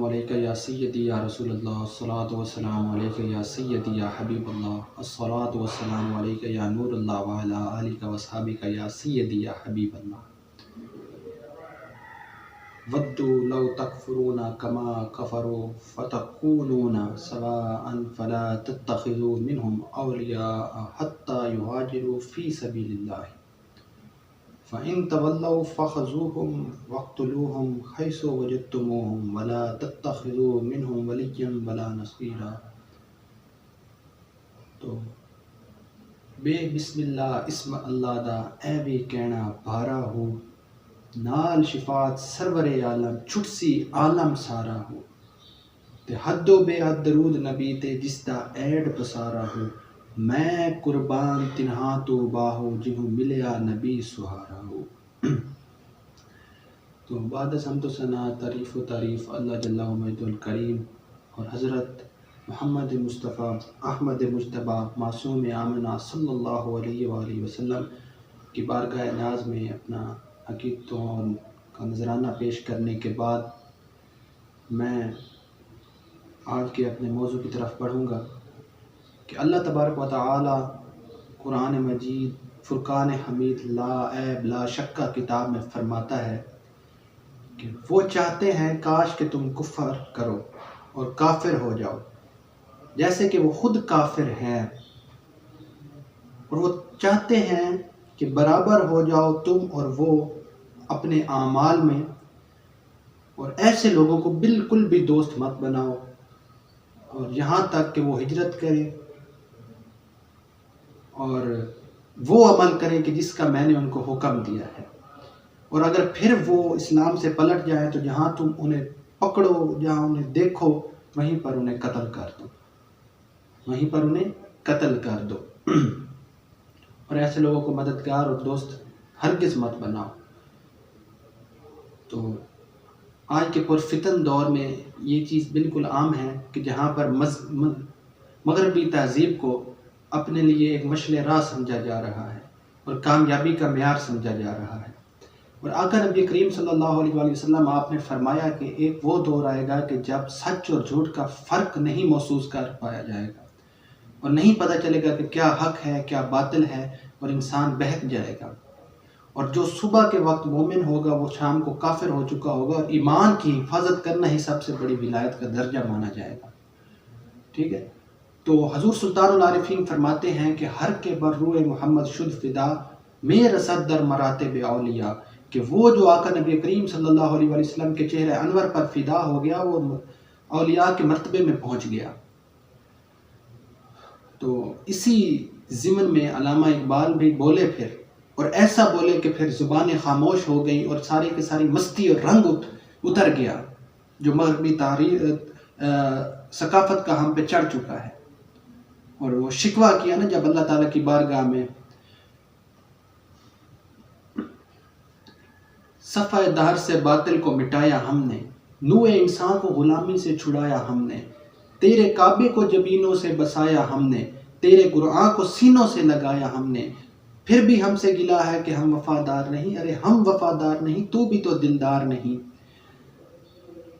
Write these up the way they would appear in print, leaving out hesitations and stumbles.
السلام علیکہ یا سیدی یا رسول اللہ، الصلاۃ والسلام علیکہ یا سیدی یا حبیب اللہ، الصلاۃ والسلام علیکہ یا نور اللہ وعلی آلک واصحابک یا سیدی یا حبیب اللہ۔ ودوا لو تکفرون کما کفروا فتکونون سواء فلا تتخذوا منهم اولیاء حتی یہاجروا فی سبیل اللہ فَإِن تَوَلَّوْا فَخُذُوهُمْ وَاقْتُلُوهُمْ حَيْثُ وَجَدتُّمُوهُمْ وَلَا تَتَّخِذُوا مِنْهُمْ وَلِيًّا وَلَا نَصِيرًا۔ تو بے بسم اللہ اسم اللہ دا اے بھی کہنا بھارا ہو، نال شفاعت سرور عالم چھٹسی عالم سارا ہو، تے حد و بے حد درود نبی تے جس دا ایڈ پسارا ہو، میں قربان تنہا تو باہو جنہوں ملیا نبی سہارا ہو۔ تو بعد حمد و ثنا تعریف و تعریف اللہ جل مجدہ الکریم اور حضرت محمد مصطفیٰ احمد مجتبی معصوم آمنہ صلی اللہ علیہ وآلہ وسلم کی بارگاہ ناز میں اپنا عقیدتوں کا نذرانہ پیش کرنے کے بعد میں آج کے اپنے موضوع کی طرف بڑھوں گا کہ اللہ تبارک و تعالی قرآن مجید فرقان حمید لا عیب لا شک کتاب میں فرماتا ہے کہ وہ چاہتے ہیں کاش کہ تم کفر کرو اور کافر ہو جاؤ، جیسے کہ وہ خود کافر ہیں، اور وہ چاہتے ہیں کہ برابر ہو جاؤ تم اور وہ اپنے اعمال میں، اور ایسے لوگوں کو بالکل بھی دوست مت بناؤ، اور یہاں تک کہ وہ ہجرت کرے اور وہ عمل کرے کہ جس کا میں نے ان کو حکم دیا ہے، اور اگر پھر وہ اسلام سے پلٹ جائیں تو جہاں تم انہیں پکڑو، جہاں انہیں دیکھو، وہیں پر انہیں قتل کر دو، وہیں پر انہیں قتل کر دو۔ اور ایسے لوگوں کو مددگار اور دوست ہرگز مت بناؤ۔ تو آج کے پرفتن دور میں یہ چیز بالکل عام ہے کہ جہاں پر مغربی تہذیب کو اپنے لیے ایک مشعل راہ سمجھا جا رہا ہے اور کامیابی کا معیار سمجھا جا رہا ہے، اور آقا نبی کریم صلی اللہ علیہ وآلہ وسلم آپ نے فرمایا کہ ایک وہ دور آئے گا کہ جب سچ اور جھوٹ کا فرق نہیں محسوس کر پایا جائے گا، اور نہیں پتہ چلے گا کہ کیا حق ہے کیا باطل ہے، اور انسان بہک جائے گا، اور جو صبح کے وقت مومن ہوگا وہ شام کو کافر ہو چکا ہوگا، اور ایمان کی حفاظت کرنا ہی سب سے بڑی ولایت کا درجہ مانا جائے گا۔ ٹھیک ہے، تو حضور سلطان العارفین فرماتے ہیں کہ ہر کے بر روئے محمد شد فدا میں رسد در مراتب اولیاء، کہ وہ جو آقا نبی کریم صلی اللہ علیہ وآلہ وسلم کے چہرے انور پر فدا ہو گیا وہ اولیاء کے مرتبے میں پہنچ گیا۔ تو اسی ضمن میں علامہ اقبال بھی بولے پھر، اور ایسا بولے کہ پھر زبانیں خاموش ہو گئیں اور ساری کی ساری مستی اور رنگ اتر گیا جو مغربی ثقافت کا ہم پہ چڑھ چکا ہے۔ اور وہ شکوہ کیا نا جب اللہ تعالیٰ کی بارگاہ میں، صفحہ دہر سے باطل کو مٹایا ہم نے، نوع انسان کو غلامی سے چھڑایا ہم نے، تیرے کعبے کو جبینوں سے بسایا ہم نے، تیرے قرآن کو سینوں سے لگایا ہم نے، پھر بھی ہم سے گلا ہے کہ ہم وفادار نہیں، ارے ہم وفادار نہیں تو بھی تو دلدار نہیں۔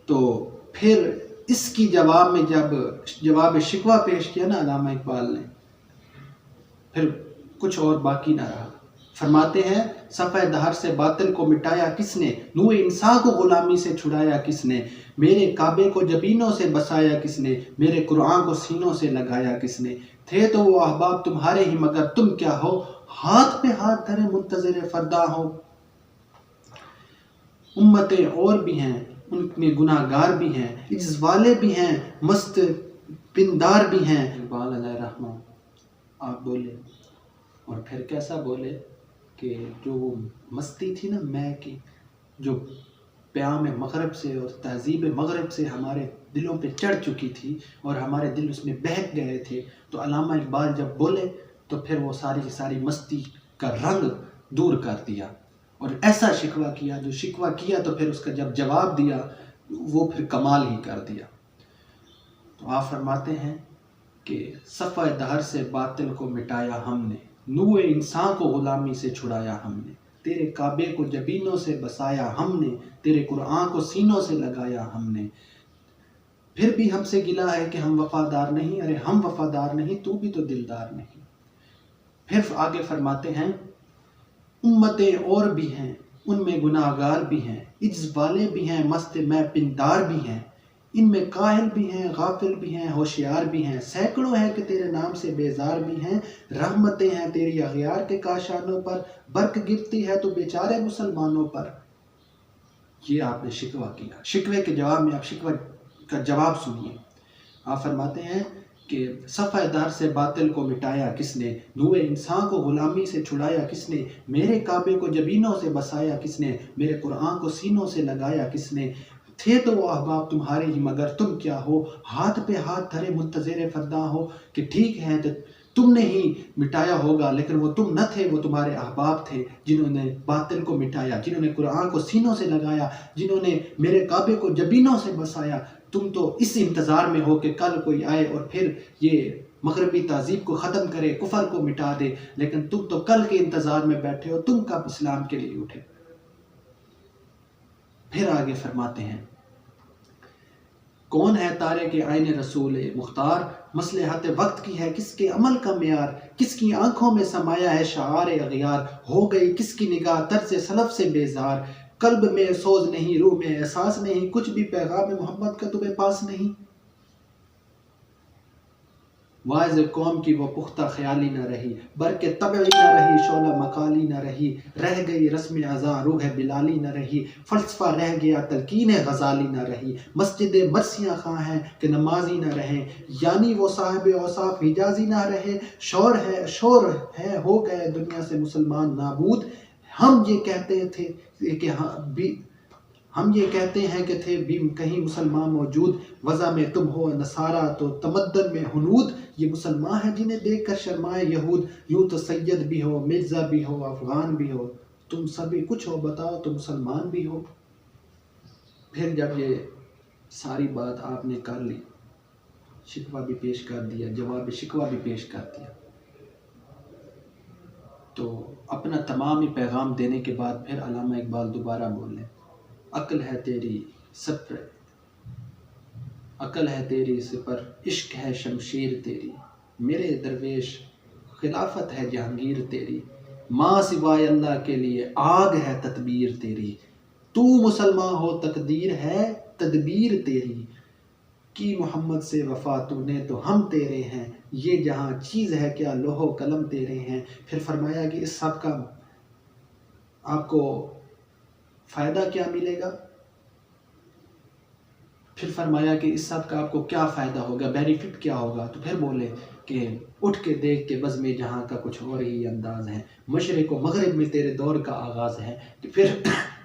تو پھر اس کی جواب میں جب جواب شکوہ پیش کیا نا علامہ اقبال نے، پھر کچھ اور باقی نہ رہا۔ فرماتے ہیں صفحہ دہر سے باطل کو مٹایا کس نے، نوع انسان کو غلامی سے چھڑایا کس نے، میرے کعبے کو جبینوں سے بسایا کس نے، میرے قرآن کو سینوں سے لگایا کس نے، تھے تو وہ احباب تمہارے ہی مگر تم کیا ہو، ہاتھ پہ ہاتھ دھرے منتظر فردا ہو۔ امتیں اور بھی ہیں ان میں گناہ گار بھی ہیں، عجز والے بھی ہیں مست پندار بھی ہیں۔ اقبال علیہ رحمہ آپ بولے، اور پھر کیسا بولے کہ جو وہ مستی تھی نا میں کی، جو پیام مغرب سے اور تہذیب مغرب سے ہمارے دلوں پہ چڑھ چکی تھی اور ہمارے دل اس میں بہک گئے تھے، تو علامہ اقبال جب بولے تو پھر وہ ساری کی ساری مستی کا رنگ دور کر دیا اور ایسا شکوہ کیا، جو شکوہ کیا تو پھر اس کا جب جواب دیا وہ پھر کمال ہی کر دیا۔ تو آپ فرماتے ہیں کہ صفحہ دہر سے باطل کو مٹایا ہم نے، نوع انسان کو غلامی سے چھڑایا ہم نے، تیرے کعبے کو جبینوں سے بسایا ہم نے، تیرے قرآن کو سینوں سے لگایا ہم نے، پھر بھی ہم سے گلا ہے کہ ہم وفادار نہیں. ارے ہم وفادار نہیں، تو بھی تو دلدار نہیں. پھر آگے فرماتے ہیں امتیں اور بھی ہیں ان میں گناہ گار بھی ہیں، عجز والے بھی ہیں مست میں پندار بھی ہیں، ان میں کاہل بھی ہیں غافل بھی ہیں ہوشیار بھی ہیں، سینکڑوں ہیں کہ تیرے نام سے بیزار بھی ہیں، رحمتیں ہیں تیری اغیار کے کاشانوں پر، برق گرتی ہے تو بیچارے مسلمانوں پر. یہ آپ نے شکوہ کیا. شکوے کے جواب میں آپ شکوہ کا جواب سنیے. آپ فرماتے ہیں کہ صفحہ در سے باطل کو مٹایا کس نے، نوع انسان کو غلامی سے چھڑایا کس نے، میرے کعبے کو جبینوں سے بسایا کس نے، میرے قرآن کو سینوں سے لگایا کس نے. تھے تو وہ احباب تمہارے ہی مگر تم کیا ہو، ہاتھ پہ ہاتھ دھرے منتظر فردا ہو کہ ٹھیک ہے تو تم نے ہی مٹایا ہوگا، لیکن وہ تم نہ تھے، وہ تمہارے احباب تھے جنہوں نے باطل کو مٹایا، جنہوں نے قرآن کو سینوں سے لگایا، جنہوں نے میرے کعبے کو جبینوں سے بسایا. تم تو اس انتظار میں ہو کہ کل کوئی آئے اور پھر یہ مغربی تہذیب کو ختم کرے، کفر کو مٹا دے، لیکن تم تو کل کے انتظار میں بیٹھے ہو، تم کب اسلام کے لیے اٹھے. پھر آگے فرماتے ہیں کون ہے تارے کے آئین رسول مختار، مصلحت وقت کی ہے کس کے عمل کا معیار، کس کی آنکھوں میں سمایا ہے شعار اغیار، ہو گئی کس کی نگاہ طرز سلف سے بیزار، قلب میں سوز نہیں روح میں احساس نہیں، کچھ بھی پیغام محمد کا تمہیں پاس نہیں. واعظ قوم کی وہ پختہ خیالی نہ رہی، برق طبعی نہ رہی، شعلہ مقالی نہ رہی، رہ گئی رسم اذاں روح بلالی نہ رہی، فلسفہ رہ گیا تلقین غزالی نہ رہی، مسجد مرثیہ خواں ہیں کہ نمازی نہ رہیں، یعنی وہ صاحب اوصاف حجازی نہ رہے، شور ہے ہو گئے دنیا سے مسلمان نابود. ہم یہ کہتے ہیں کہ تھے بھی کہیں مسلمان موجود، وضع میں تم ہو نصارہ تو تمدن میں ہنود، یہ مسلمان ہیں جنہیں دیکھ کر شرمائے یہود، یوں تو سید بھی ہو مرزا بھی ہو افغان بھی ہو، تم سبھی کچھ ہو بتاؤ تو مسلمان بھی ہو. پھر جب یہ ساری بات آپ نے کر لی، شکوہ بھی پیش کر دیا، جواب شکوہ بھی پیش کر دیا، تو اپنا تمامی پیغام دینے کے بعد پھر علامہ اقبال دوبارہ بولے عقل ہے تیری سپر عشق ہے شمشیر تیری، میرے درویش خلافت ہے جہانگیر تیری، ماں سوائے اللہ کے لیے آگ ہے تدبیر تیری، تو مسلمان ہو تقدیر ہے تدبیر تیری، کی محمد سے وفا تو نے تو ہم تیرے ہیں، یہ جہاں چیز ہے کیا لوح و قلم تیرے ہیں. پھر فرمایا کہ اس سب کا آپ کو فائدہ کیا ملے گا، پھر فرمایا کہ اس سب کا آپ کو کیا فائدہ ہوگا، بینیفٹ کیا ہوگا. تو پھر بولے کہ اٹھ کے دیکھ کے بزم جہاں کا کچھ اور ہی انداز ہے، مشرق و مغرب میں تیرے دور کا آغاز ہے. کہ پھر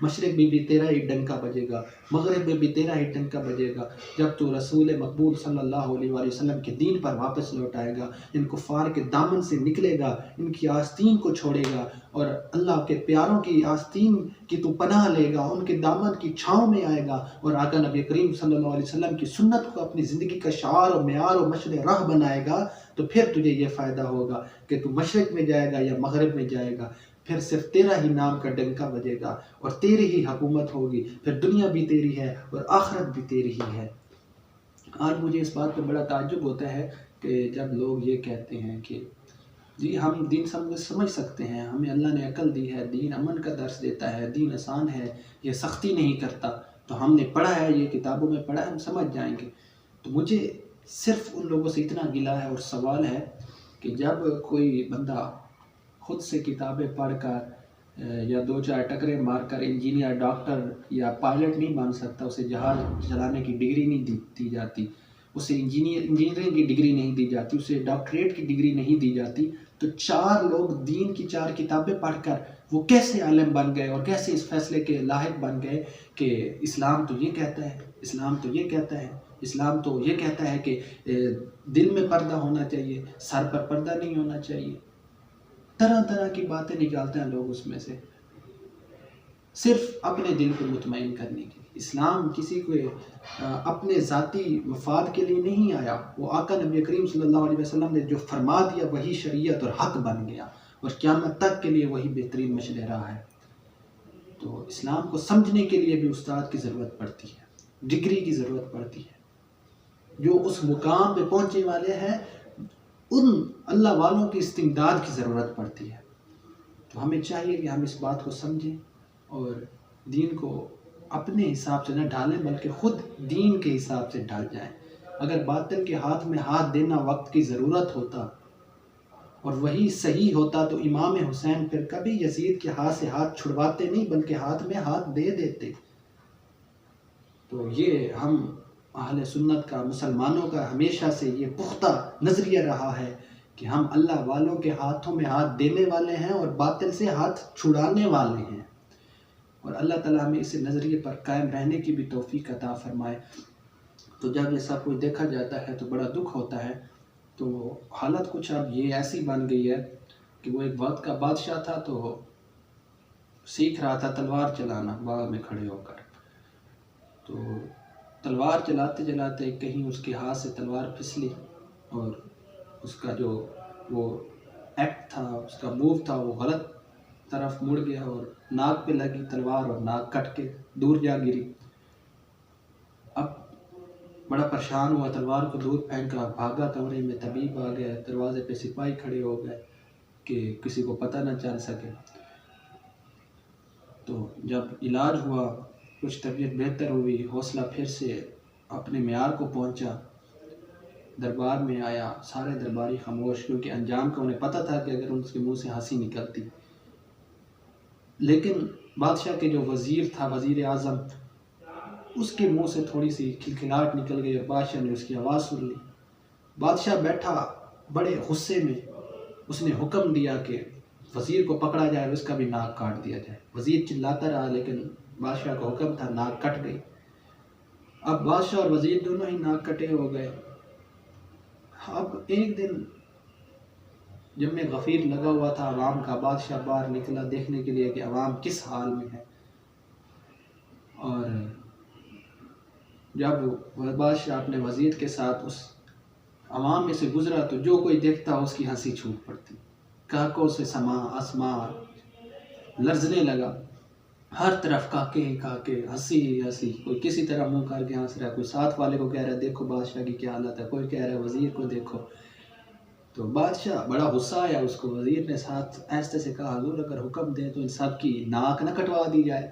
مشرق میں بھی تیرا ہی ڈنکا بجے گا، مغرب میں بھی تیرا ہی ڈنکا بجے گا، جب تو رسول مقبول صلی اللہ علیہ وآلہ وسلم کے دین پر واپس لوٹ آئے گا، ان کفار کے دامن سے نکلے گا، ان کی آستین کو چھوڑے گا، اور اللہ کے پیاروں کی آستین کی تو پناہ لے گا، ان کے دامن کی چھاؤں میں آئے گا، اور آقا نبی کریم صلی اللہ علیہ وسلم کی سنت کو اپنی زندگی کا شعار و معیار و مشعل راہ بنائے گا. تو پھر تجھے یہ فائدہ ہوگا کہ تو مشرق میں جائے گا یا مغرب میں جائے گا، پھر صرف تیرا ہی نام کا ڈنکا بجے گا اور تیری ہی حکومت ہوگی، پھر دنیا بھی تیری ہے اور آخرت بھی تیری ہی ہے. آج مجھے اس بات پہ بڑا تعجب ہوتا ہے کہ جب لوگ یہ کہتے ہیں کہ جی ہم دین سمجھ سکتے ہیں، ہمیں اللہ نے عقل دی ہے، دین امن کا درس دیتا ہے، دین آسان ہے، یہ سختی نہیں کرتا، تو ہم نے پڑھا ہے، یہ کتابوں میں پڑھا ہے، ہم سمجھ جائیں گے. تو مجھے صرف ان لوگوں سے اتنا گلہ ہے اور سوال ہے کہ جب کوئی بندہ خود سے کتابیں پڑھ کر یا دو چار ٹکرے مار کر انجینئر ڈاکٹر یا پائلٹ نہیں بن سکتا، اسے جہاز چلانے کی ڈگری نہیں دی جاتی، اسے انجینئرنگ کی ڈگری نہیں دی جاتی، اسے ڈاکٹریٹ کی ڈگری نہیں دی جاتی، تو چار لوگ دین کی چار کتابیں پڑھ کر وہ کیسے عالم بن گئے اور کیسے اس فیصلے کے لاحق بن گئے کہ اسلام تو یہ کہتا ہے، اسلام تو یہ کہتا ہے، اسلام تو یہ کہتا ہے کہ دل میں پردہ ہونا چاہیے، سر پر پردہ نہیں ہونا چاہیے. طرح طرح کی باتیں نکالتے ہیں لوگ اس میں سے، صرف اپنے دل کو مطمئن کرنے کے لیے. اسلام کسی کو اپنے ذاتی مفاد کے لیے نہیں آیا، وہ آقا نبی کریم صلی اللہ علیہ وسلم نے جو فرما دیا وہی شریعت اور حق بن گیا، اور قیامت تک کے لیے وہی بہترین مشعل راہ ہے. تو اسلام کو سمجھنے کے لیے بھی استاد کی ضرورت پڑتی ہے، ڈگری کی ضرورت پڑتی ہے. جو اس مقام پہ پہنچنے والے ہیں ان اللہ والوں کی استمداد کی ضرورت پڑتی ہے۔ تو ہمیں چاہیے کہ ہم اس بات کو سمجھیں اور دین کو اپنے حساب سے نہ ڈھالیں بلکہ خود دین کے حساب سے ڈھال جائیں۔ اگر باطل کے ہاتھ میں ہاتھ دینا وقت کی ضرورت ہوتا اور وہی صحیح ہوتا تو امام حسین پھر کبھی یزید کے ہاتھ سے ہاتھ چھڑواتے نہیں بلکہ ہاتھ میں ہاتھ دے دیتے۔ تو یہ ہم اہل سنت کا، مسلمانوں کا ہمیشہ سے یہ پختہ نظریہ رہا ہے کہ ہم اللہ والوں کے ہاتھوں میں ہاتھ دینے والے ہیں اور باطل سے ہاتھ چھڑانے والے ہیں، اور اللہ تعالیٰ ہمیں اس نظریے پر قائم رہنے کی بھی توفیق عطا فرمائے۔ تو جب یہ سب کچھ دیکھا جاتا ہے تو بڑا دکھ ہوتا ہے۔ تو حالت کچھ اب یہ ایسی بن گئی ہے کہ وہ ایک وقت کا بادشاہ تھا تو سیکھ رہا تھا تلوار چلانا باغ میں کھڑے ہو کر، تو تلوار چلاتے چلاتے کہیں اس کے ہاتھ سے تلوار پھسلی اور اس کا جو وہ ایکٹ تھا، اس کا موو تھا، وہ غلط طرف مڑ گیا اور ناک پہ لگی تلوار اور ناک کٹ کے دور جا گری۔ اب بڑا پریشان ہوا، تلوار کو دور پھینکا، بھاگا کمرے میں، طبیب آ گیا، دروازے پہ سپاہی کھڑے ہو گئے کہ کسی کو پتہ نہ چل سکے۔ تو جب علاج ہوا، کچھ طبیعت بہتر ہوئی، حوصلہ پھر سے اپنے معیار کو پہنچا، دربار میں آیا، سارے درباری خاموش، کیونکہ انجام کا انہیں پتہ تھا کہ اگر ان کے منہ سے ہنسی نکلتی، لیکن بادشاہ کے جو وزیر تھا، وزیر اعظم، اس کے منہ سے تھوڑی سی کھلکھلاہٹ نکل گئی اور بادشاہ نے اس کی آواز سن لی۔ بادشاہ بیٹھا بڑے غصے میں، اس نے حکم دیا کہ وزیر کو پکڑا جائے اور اس کا بھی ناک کاٹ دیا جائے۔ وزیر چلاتا رہا لیکن بادشاہ کا حکم تھا، ناک کٹ گئی۔ اب بادشاہ اور وزیر دونوں ہی ناک کٹے ہو گئے۔ اب ایک دن جب میں غفیر لگا ہوا تھا عوام کا، بادشاہ باہر نکلا دیکھنے کے لیے کہ عوام کس حال میں ہے، اور جب بادشاہ اپنے وزیر کے ساتھ اس عوام میں سے گزرا تو جو کوئی دیکھتا اس کی ہنسی چھوٹ پڑتی، کاکوں سے سما آسمان لرزنے لگا، ہر طرف کاکے کاکے، ہنسی ہنسی، کوئی کسی طرح منہ کر کے ہنس رہا ہے، کوئی ساتھ والے کو کہہ رہا ہے دیکھو بادشاہ کی کیا حالت ہے، کوئی کہہ رہا ہے وزیر کو دیکھو۔ تو بادشاہ بڑا غصہ آیا اس کو، وزیر نے ساتھ ایسے سے کہا حضور اگر حکم دیں تو ان سب کی ناک نہ کٹوا دی جائے۔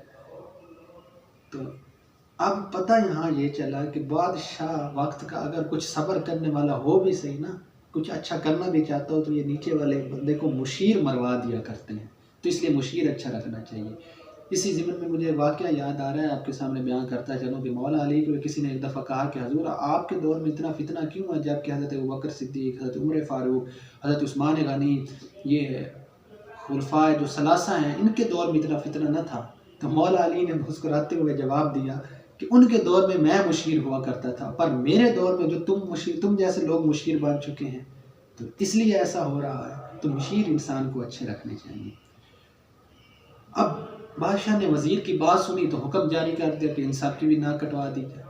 تو اب پتہ یہاں یہ چلا کہ بادشاہ وقت کا اگر کچھ صبر کرنے والا ہو بھی صحیح نا، کچھ اچھا کرنا بھی چاہتا ہو تو یہ نیچے والے بندے کو مشیر مروا دیا کرتے ہیں، تو اس لیے مشیر اچھا رکھنا چاہیے۔ اسی ضمن میں مجھے واقعہ یاد آ رہا ہے، آپ کے سامنے بیان کرتا چلوں کہ مولا علی کو کسی نے ایک دفعہ کہا کہ حضور آپ کے دور میں اتنا فتنہ کیوں ہے، جب کہ حضرت ابوبکر صدیق، حضرت عمر فاروق، حضرت عثمان غنی، یہ خلفائے جو ثلاثہ ہیں، ان کے دور میں اتنا فتنہ نہ تھا۔ تو مولا علی نے مسکراتے ہوئے جواب دیا کہ ان کے دور میں میں مشیر ہوا کرتا تھا، پر میرے دور میں جو تم جیسے لوگ مشیر بن چکے ہیں تو اس لیے ایسا ہو رہا ہے۔ تو مشیر انسان کو اچھے رکھنے چاہیے۔ اب بادشاہ نے وزیر کی بات سنی تو حکم جاری کر دیا کہ ان سب کی بھی ناک کٹوا دی جائے۔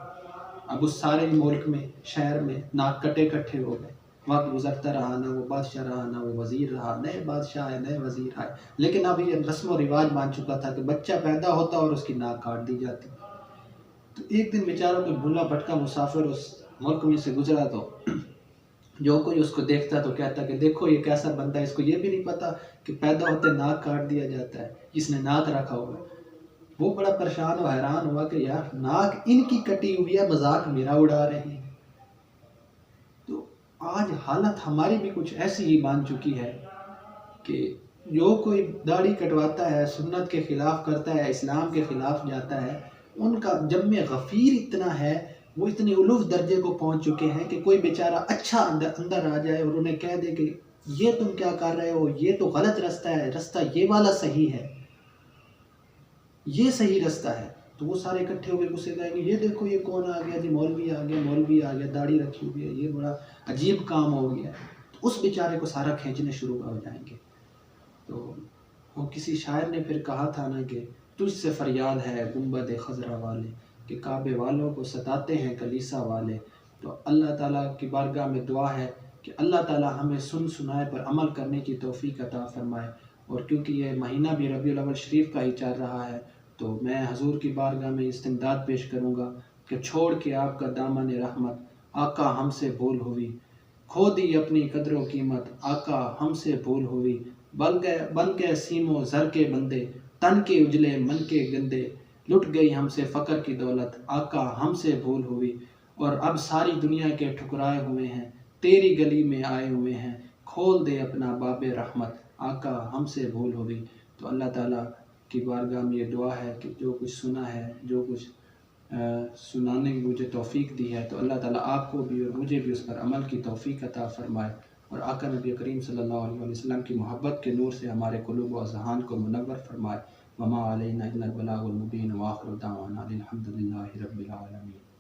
اب اس سارے ملک میں، شہر میں ناک کٹے کٹھے ہو گئے۔ وقت گزرتا رہا، نہ وہ بادشاہ رہا نہ وہ وزیر رہا، نئے بادشاہ آئے، نئے وزیر آئے، لیکن اب یہ رسم و رواج بن چکا تھا کہ بچہ پیدا ہوتا اور اس کی ناک کاٹ دی جاتی۔ تو ایک دن بیچاروں میں بھولا بھٹکا مسافر اس ملک میں سے گزرا تو جو کوئی اس کو دیکھتا تو کہتا کہ دیکھو یہ کیسا بندہ ہے، اس کو یہ بھی نہیں پتا کہ پیدا ہوتے ناک کاٹ دیا جاتا ہے، جس نے ناک رکھا ہوا ہے۔ وہ بڑا پریشان و حیران ہوا کہ یار ناک ان کی کٹی ہوئی ہے، مذاق میرا اڑا رہے ہیں۔ تو آج حالت ہماری بھی کچھ ایسی ہی بن چکی ہے کہ جو کوئی داڑھی کٹواتا ہے، سنت کے خلاف کرتا ہے، اسلام کے خلاف جاتا ہے، ان کا جم غفیر اتنا ہے، وہ اتنے الوف درجے کو پہنچ چکے ہیں کہ کوئی بیچارہ اچھا اندر آ جائے اور انہیں کہہ دے کہ یہ تم کیا کر رہے ہو، یہ تو غلط رستہ ہے، رستہ یہ والا صحیح ہے، یہ صحیح رستہ ہے، تو وہ سارے اکٹھے ہو کے اسے کہیں گے یہ دیکھو یہ کون آ گیا جی، مولوی آ گیا، مولوی آ گیا، داڑھی رکھی ہوئی ہے، یہ بڑا عجیب کام ہو گیا، تو اس بیچارے کو سارا کھینچنے شروع ہو جائیں گے۔ تو وہ کسی شاعر نے پھر کہا تھا نا کہ تجھ سے فریاد ہے گنبد خضرا والے، کہ کعبے والوں کو ستاتے ہیں کلیسا والے۔ تو اللہ تعالیٰ کی بارگاہ میں دعا ہے کہ اللہ تعالیٰ ہمیں سنائے پر عمل کرنے کی توفیق عطا فرمائے، اور کیونکہ یہ مہینہ بھی ربیع الاول شریف کا ہی چل رہا ہے تو میں حضور کی بارگاہ میں استمداد پیش کروں گا کہ چھوڑ کے آپ کا دامن رحمت آقا ہم سے بھول ہوئی، کھو دی اپنی قدر و قیمت، آقا ہم سے بھول ہوئی، بن گئے سیم و زر کے بندے، تن کے اجلے من کے گندے، لٹ گئی ہم سے فقر کی دولت، آقا ہم سے بھول ہوئی، اور اب ساری دنیا کے ٹھکرائے ہوئے ہیں، تیری گلی میں آئے ہوئے ہیں، کھول دے اپنا باب رحمت، آقا ہم سے بھول ہوئی۔ تو اللہ تعالیٰ کی بارگاہ میں یہ دعا ہے کہ جو کچھ سنا ہے، جو کچھ سنانے کی مجھے توفیق دی ہے، تو اللہ تعالیٰ آپ کو بھی اور مجھے بھی اس پر عمل کی توفیق عطا فرمائے، اور آقا نبی کریم صلی اللہ علیہ وسلم کی محبت کے نور سے ہمارے قلوب و اذہان کو منور فرمائے۔ وما علینا الا البلاغ المبین، وآخر دعوانا الحمد للہ رب العالمین۔